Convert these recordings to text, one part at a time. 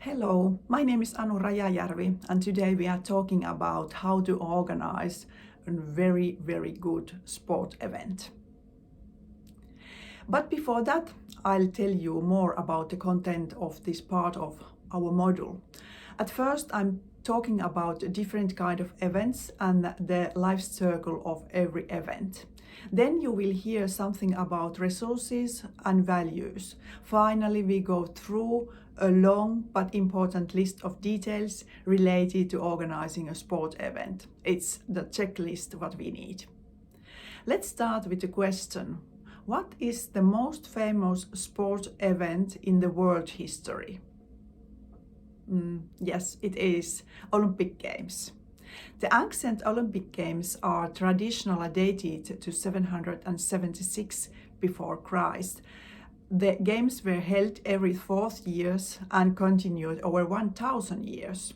Hello, my name is Anu Rajajärvi and today we are talking about how to organize a very good sport event. But before that, I'll tell you more about the content of this part of our module. At first, I'm talking about different kind of events and the life circle of every event. Then you will hear something about resources and values. Finally, we go through a long but important list of details related to organizing a sport event. It's the checklist what we need. Let's start with the question: what is the most famous sport event in the world history? Yes, it is Olympic Games. The ancient Olympic Games are traditionally dated to 776 before Christ. The games were held every 4 years and continued over 1,000 years.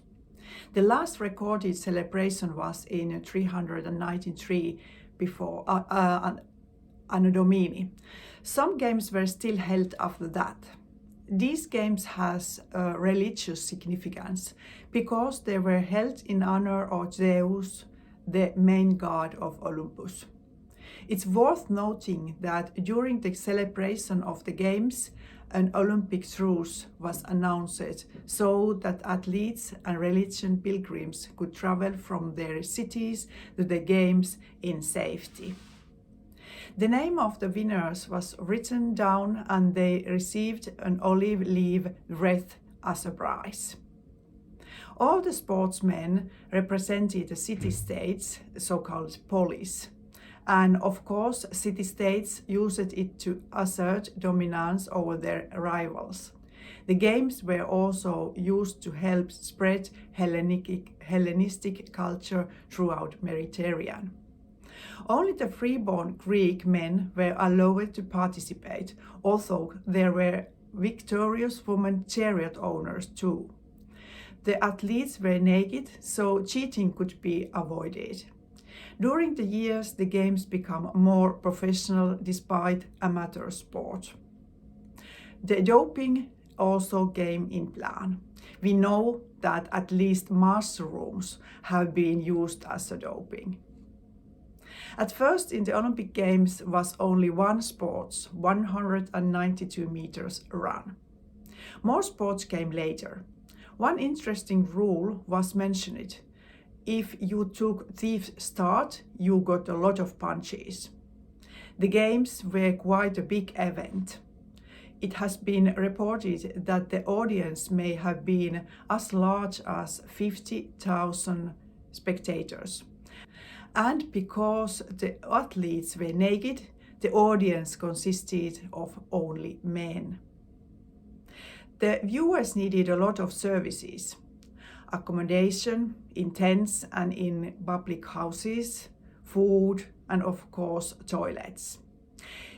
The last recorded celebration was in 393 before Anno Domini. Some games were still held after that. These games has a religious significance because they were held in honor of Zeus, the main god of Olympus. It's worth noting that during the celebration of the games, an Olympic truce was announced so that athletes and religious pilgrims could travel from their cities to the games in safety. The name of the winners was written down and they received an olive leaf wreath as a prize. All the sportsmen represented the city-states, so-called polis. And of course, city-states used it to assert dominance over their rivals. The games were also used to help spread Hellenistic culture throughout Mediterranean. Only the freeborn Greek men were allowed to participate, although there were victorious women chariot owners too. The athletes were naked, so cheating could be avoided. During the years, the games became more professional despite amateur sport. The doping also came in plan. We know that at least mushrooms have been used as a doping. At first, in the Olympic Games was only one sport, 192 meters run. More sports came later. One interesting rule was mentioned. If you took thief start, you got a lot of punches. The games were quite a big event. It has been reported that the audience may have been as large as 50,000 spectators. And because the athletes were naked, the audience consisted of only men. The viewers needed a lot of services: accommodation in tents and in public houses, food, and of course toilets.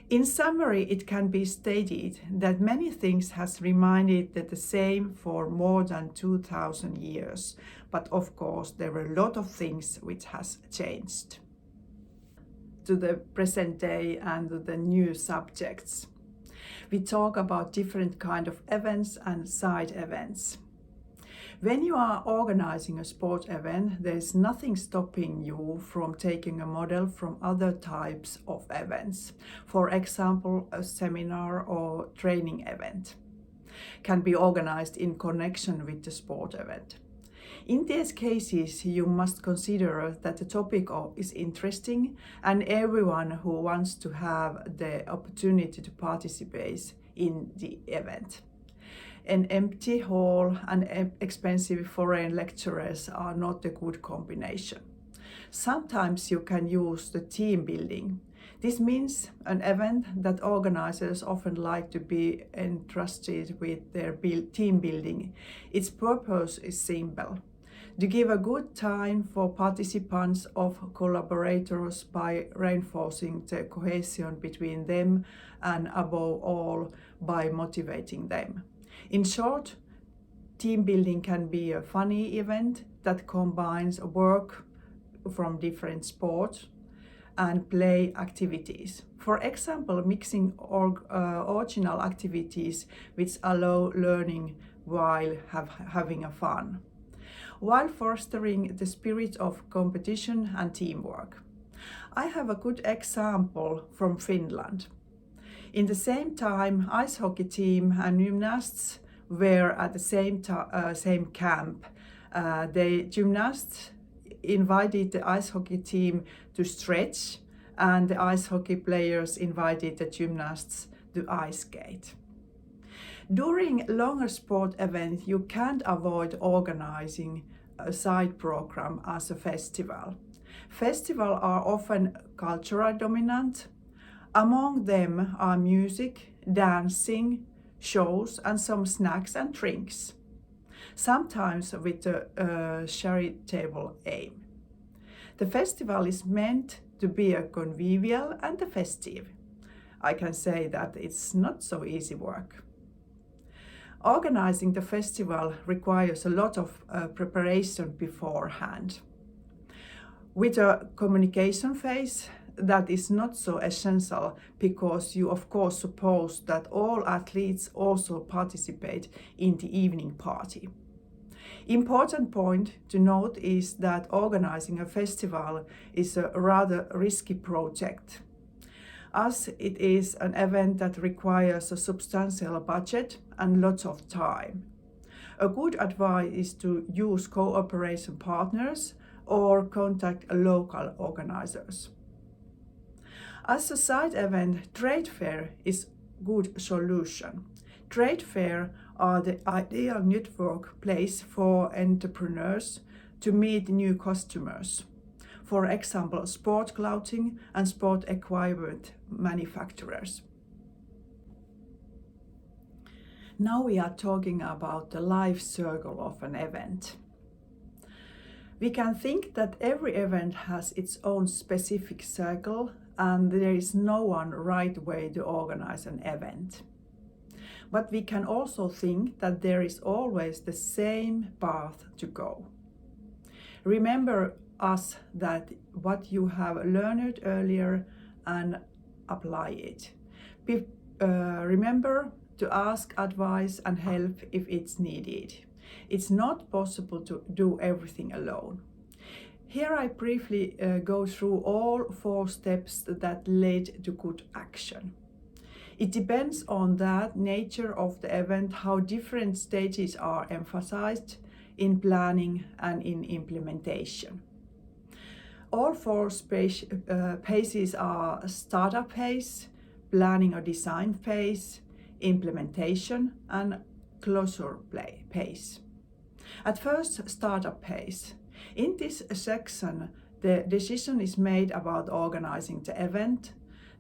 In summary, it can be stated that many things has remained the same for more than 2,000 years, but of course there were a lot of things which has changed to the present day and the new subjects. We talk about different kind of events and side events. When you are organizing a sport event, there is nothing stopping you from taking a model from other types of events. For example, a seminar or training event can be organized in connection with the sport event. In these cases, you must consider that the topic is interesting and everyone who wants to have the opportunity to participate in the event. An empty hall and expensive foreign lecturers are not a good combination. Sometimes you can use the team building. This means an event that organizers often like to be entrusted with their team building. Its purpose is simple: to give a good time for participants of collaborators by reinforcing the cohesion between them and above all by motivating them. In short, team building can be a funny event that combines work from different sports and play activities. For example, mixing original activities which allow learning while having a fun, while fostering the spirit of competition and teamwork. I have a good example from Finland. In the same time, ice hockey team and gymnasts were at the same camp. The gymnasts invited the ice hockey team to stretch, and the ice hockey players invited the gymnasts to ice skate. During longer sport events, you can't avoid organizing a side program as a festival. Festivals are often cultural dominant. Among them are music, dancing, shows, and some snacks and drinks, sometimes with a charitable aim. The festival is meant to be a convivial and a festive. I can say that it's not so easy work. Organizing the festival requires a lot of preparation beforehand. With a communication phase, that is not so essential because you of course suppose that all athletes also participate in the evening party. Important point to note is that organizing a festival is a rather risky project, as it is an event that requires a substantial budget and lots of time. A good advice is to use cooperation partners or contact local organizers. As a side event, trade fair is a good solution. Trade fair are the ideal network place for entrepreneurs to meet new customers. For example, sport clothing and sport equipment manufacturers. Now we are talking about the life circle of an event. We can think that every event has its own specific circle and there is no one right way to organize an event. But we can also think that there is always the same path to go. Remember us that what you have learned earlier and apply it. Remember to ask advice and help if it's needed. It's not possible to do everything alone. Here I briefly go through all 4 steps that led to good action. It depends on the nature of the event how different stages are emphasized in planning and in implementation. All 4 phases are startup phase, planning or design phase, implementation, and closure phase. At first, startup phase. In this section, the decision is made about organizing the event.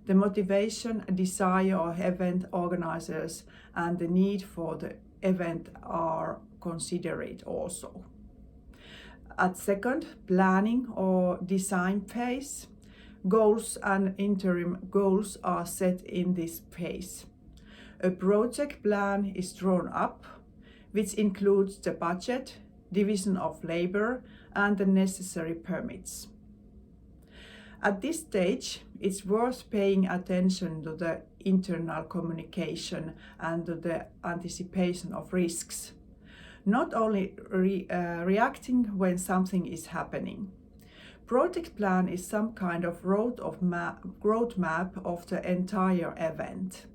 The motivation, desire of event organizers, and the need for the event are considered also. At second, planning or design phase, goals and interim goals are set in this phase. A project plan is drawn up, which includes the budget, division of labor, and the necessary permits. At this stage, it's worth paying attention to the internal communication and to the anticipation of risks. Not only reacting when something is happening. Project plan is some kind of roadmap of the entire event.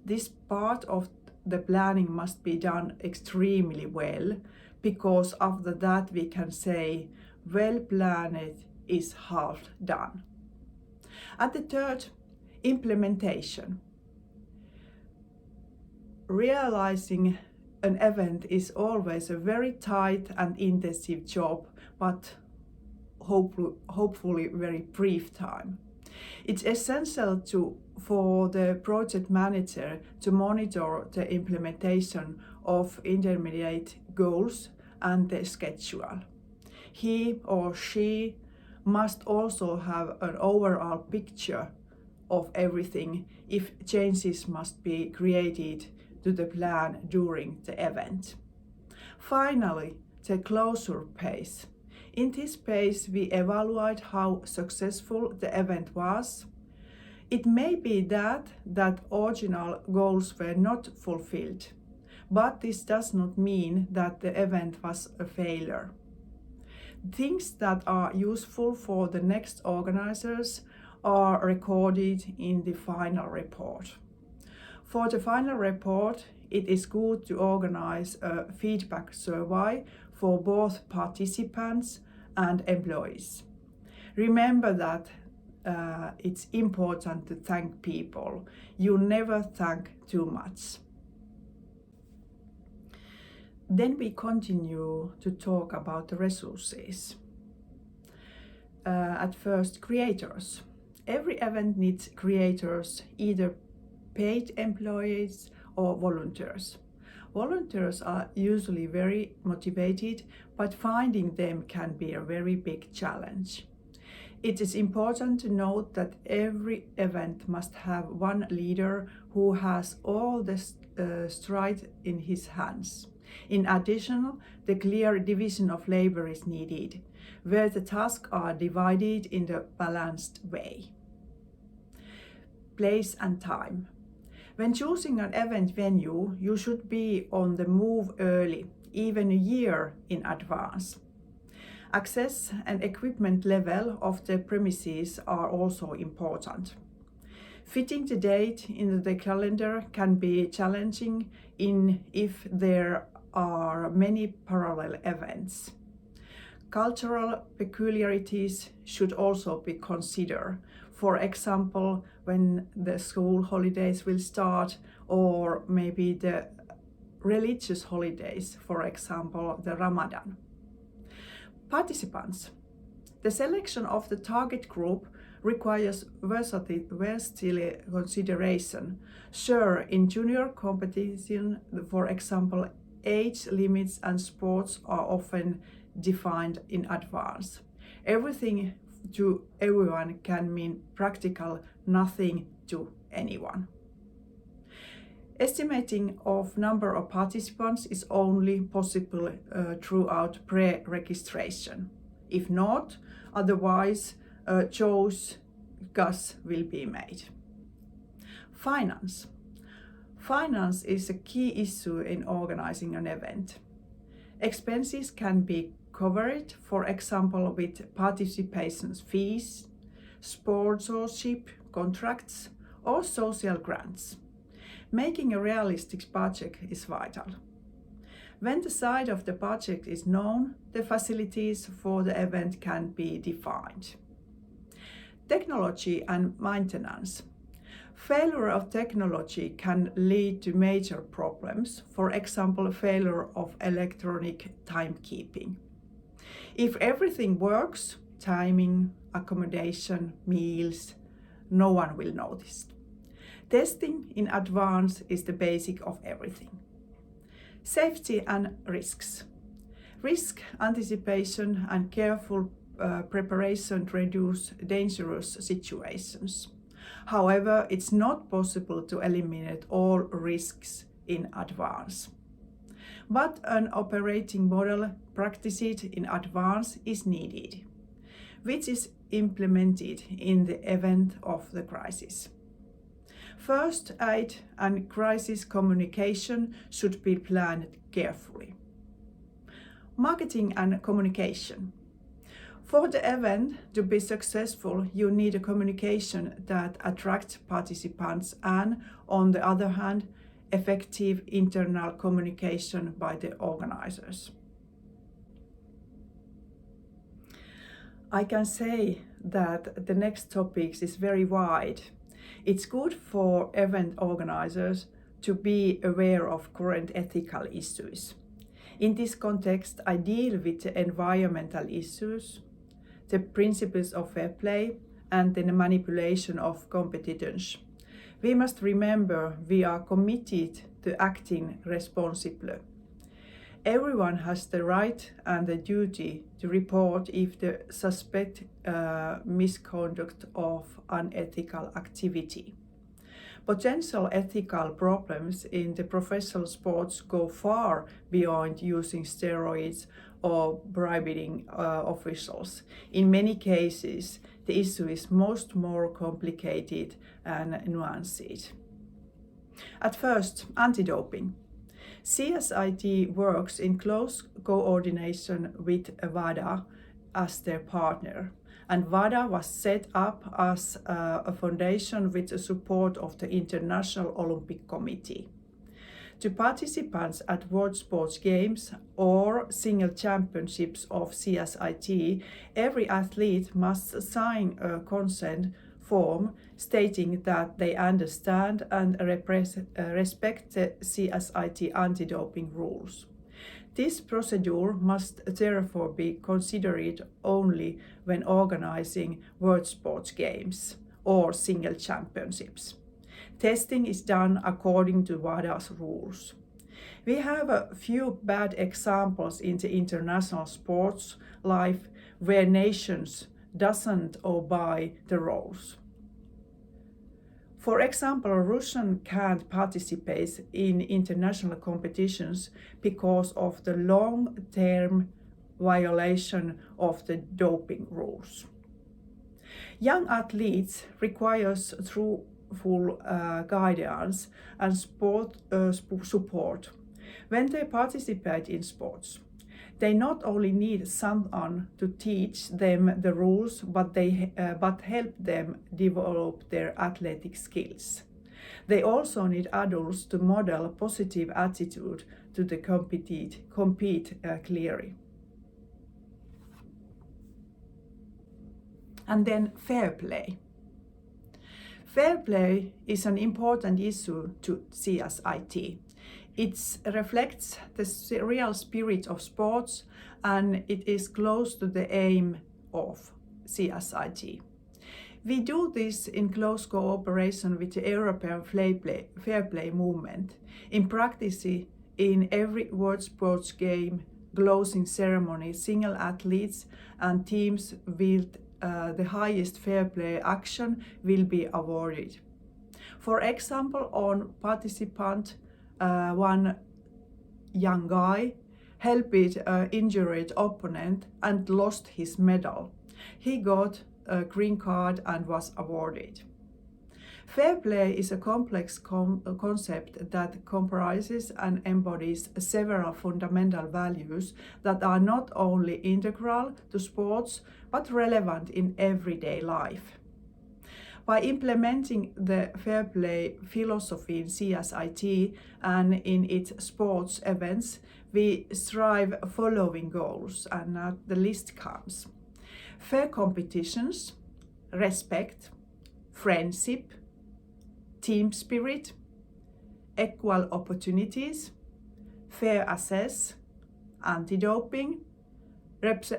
This part of the planning must be done extremely well, because after that we can say, well planned is half done. At the third, implementation. Realizing an event is always a very tight and intensive job, but hopefully very brief time. It's essential for the project manager to monitor the implementation of intermediate goals and the schedule. He or she must also have an overall picture of everything if changes must be created to the plan during the event. Finally, the closure phase. In this phase, we evaluate how successful the event was. It may be that original goals were not fulfilled, But this does not mean that the event was a failure. Things that are useful for the next organizers are recorded in the final report. For the final report, it is good to organize a feedback survey for both participants and employees. Remember that it's important to thank people. You never thank too much. Then we continue to talk about the resources. At first, creators. Every event needs creators, either paid employees or volunteers. Volunteers are usually very motivated, but finding them can be a very big challenge. It is important to note that every event must have one leader who has all the stride in his hands. In addition, the clear division of labor is needed, where the tasks are divided in a balanced way. Place and time. When choosing an event venue, you should be on the move early, even a year in advance. Access and equipment level of the premises are also important. Fitting the date into the calendar can be challenging if there are many parallel events. Cultural peculiarities should also be considered. For example, when the school holidays will start, or maybe the religious holidays, for example, the Ramadan. Participants. The selection of the target group requires versatile consideration. Sure, in junior competition, for example, age limits and sports are often defined in advance. Everything to everyone can mean practical nothing to anyone. Estimating of number of participants is only possible throughout pre-registration. If not, otherwise choice guess will be made. Finance. Finance is a key issue in organizing an event. Expenses can be covered, for example, with participation fees, sponsorship contracts, or social grants. Making a realistic budget is vital. When the size of the budget is known, the facilities for the event can be defined. Technology and maintenance. Failure of technology can lead to major problems, for example, failure of electronic timekeeping. If everything works, timing, accommodation, meals, no one will notice. Testing in advance is the basic of everything. Safety and risks. Risk anticipation and careful preparation reduce dangerous situations. However, it's not possible to eliminate all risks in advance. But an operating model practiced in advance is needed, which is implemented in the event of the crisis. First aid and crisis communication should be planned carefully. Marketing and communication. For the event to be successful, you need a communication that attracts participants and, on the other hand, effective internal communication by the organizers. I can say that the next topic is very wide. It's good for event organizers to be aware of current ethical issues. In this context, I deal with the environmental issues, the principles of fair play, and the manipulation of competitors. We must remember we are committed to acting responsibly. Everyone has the right and the duty to report if they suspect misconduct of unethical activity. Potential ethical problems in the professional sports go far beyond using steroids or bribing officials. In many cases, the issue is more complicated and nuanced. At first, anti-doping. CSIT works in close coordination with WADA as their partner, and WADA was set up as a foundation with the support of the International Olympic Committee. To participants at World Sports Games or single championships of CSIT, every athlete must sign a consent form stating that they understand and respect the CSIT anti-doping rules. This procedure must therefore be considered only when organizing World Sports Games or single championships. Testing is done according to WADA's rules. We have a few bad examples in the international sports life where nations doesn't obey the rules. For example, Russian can't participate in international competitions because of the long-term violation of the doping rules. Young athletes requires truthful guidance and support when they participate in sports. They not only need someone to teach them the rules, but help them develop their athletic skills. They also need adults to model a positive attitude to the compete clearly. And then fair play. Fair play is an important issue to CSIT. It reflects the real spirit of sports and it is close to the aim of CSIT. We do this in close cooperation with the European Fair Play movement. In practice, in every World Sports Game closing ceremony, single athletes and teams with the highest fair play action will be awarded. For example, on participant, one young guy helped an injured opponent and lost his medal. He got a green card and was awarded. Fair play is a complex concept that comprises and embodies several fundamental values that are not only integral to sports but relevant in everyday life. By implementing the fair play philosophy in CSIT and in its sports events, we strive following goals, and the list comes: fair competitions, respect, friendship, team spirit, equal opportunities, fair access, anti-doping, respect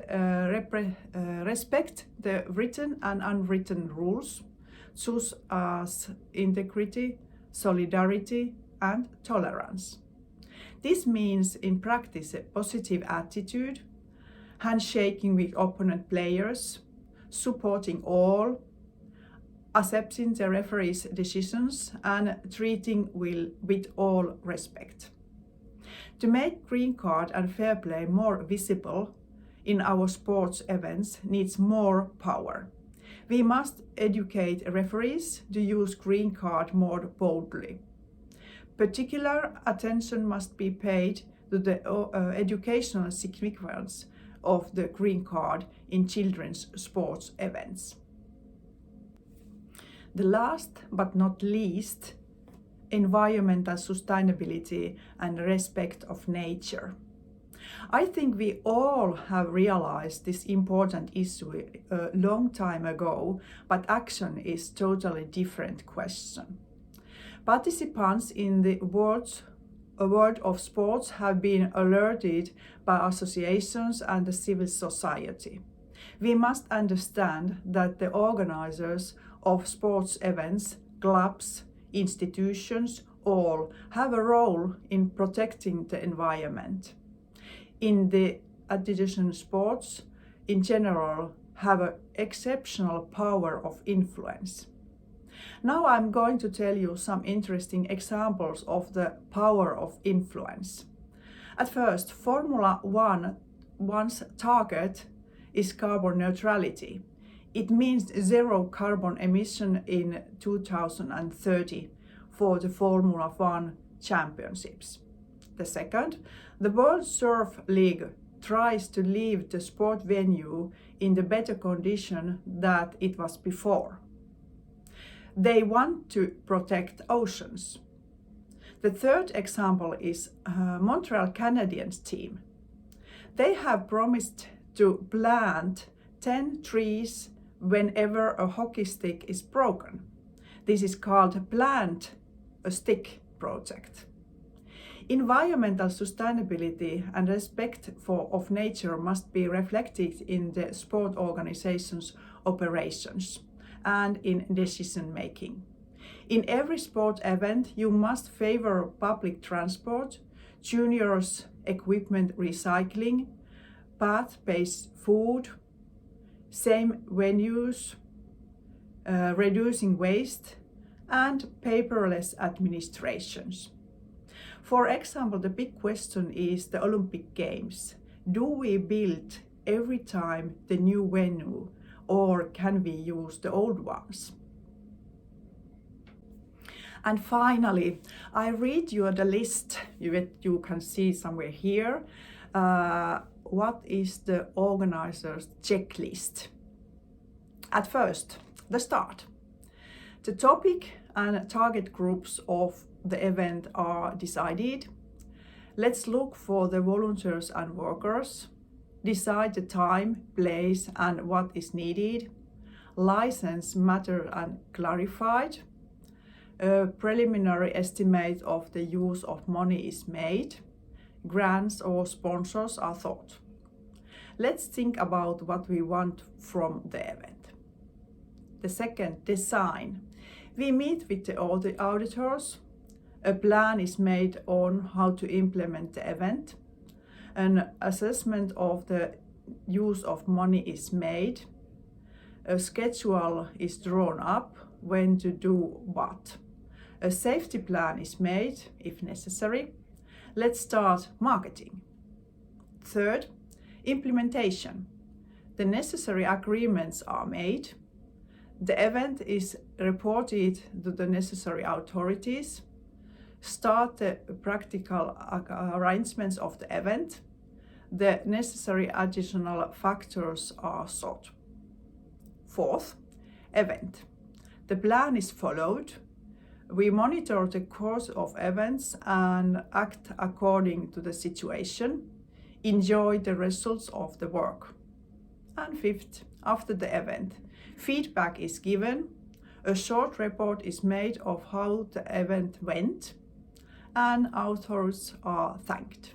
the written and unwritten rules, such as integrity, solidarity, and tolerance. This means in practice a positive attitude, handshaking with opponent players, supporting all, accepting the referee's decisions, and treating with all respect. To make green card and fair play more visible in our sports events needs more power. We must educate referees to use green card more boldly. Particular attention must be paid to the educational significance of the green card in children's sports events. The last but not least, environmental sustainability and respect of nature. I think we all have realized this important issue a long time ago, but action is totally different question. Participants in the world of sports have been alerted by associations and the civil society. We must understand that the organizers of sports events, clubs, institutions, all have a role in protecting the environment. In the addition sports, in general, have an exceptional power of influence. Now I'm going to tell you some interesting examples of the power of influence. At first, Formula One's target is carbon neutrality. It means zero carbon emission in 2030 for the Formula One championships. The second, the World Surf League tries to leave the sport venue in the better condition that it was before. They want to protect oceans. The third example is Montreal Canadiens team. They have promised to plant 10 trees whenever a hockey stick is broken. This is called Plant a Stick project. Environmental sustainability and respect of nature must be reflected in the sport organization's operations and in decision making. In every sport event, you must favor public transport, juniors equipment recycling, path-based food, same venues, reducing waste, and paperless administrations. For example, the big question is the Olympic Games. Do we build every time the new venue, or can we use the old ones? And finally, I read you the list you can see somewhere here. What is the organizer's checklist? At first, the start. The topic and target groups of the event are decided. Let's look for the volunteers and workers. Decide the time, place, and what is needed. License matter and clarified. A preliminary estimate of the use of money is made. Grants or sponsors are thought. Let's think about what we want from the event. The second, design. We meet with all the auditors. A plan is made on how to implement the event. An assessment of the use of money is made. A schedule is drawn up when to do what. A safety plan is made if necessary. Let's start marketing. Third, implementation. The necessary agreements are made. The event is reported to the necessary authorities. Start the practical arrangements of the event. The necessary additional factors are sought. Fourth, event. The plan is followed. We monitor the course of events and act according to the situation. Enjoy the results of the work. And fifth, after the event, feedback is given. A short report is made of how the event went, and authors are thanked.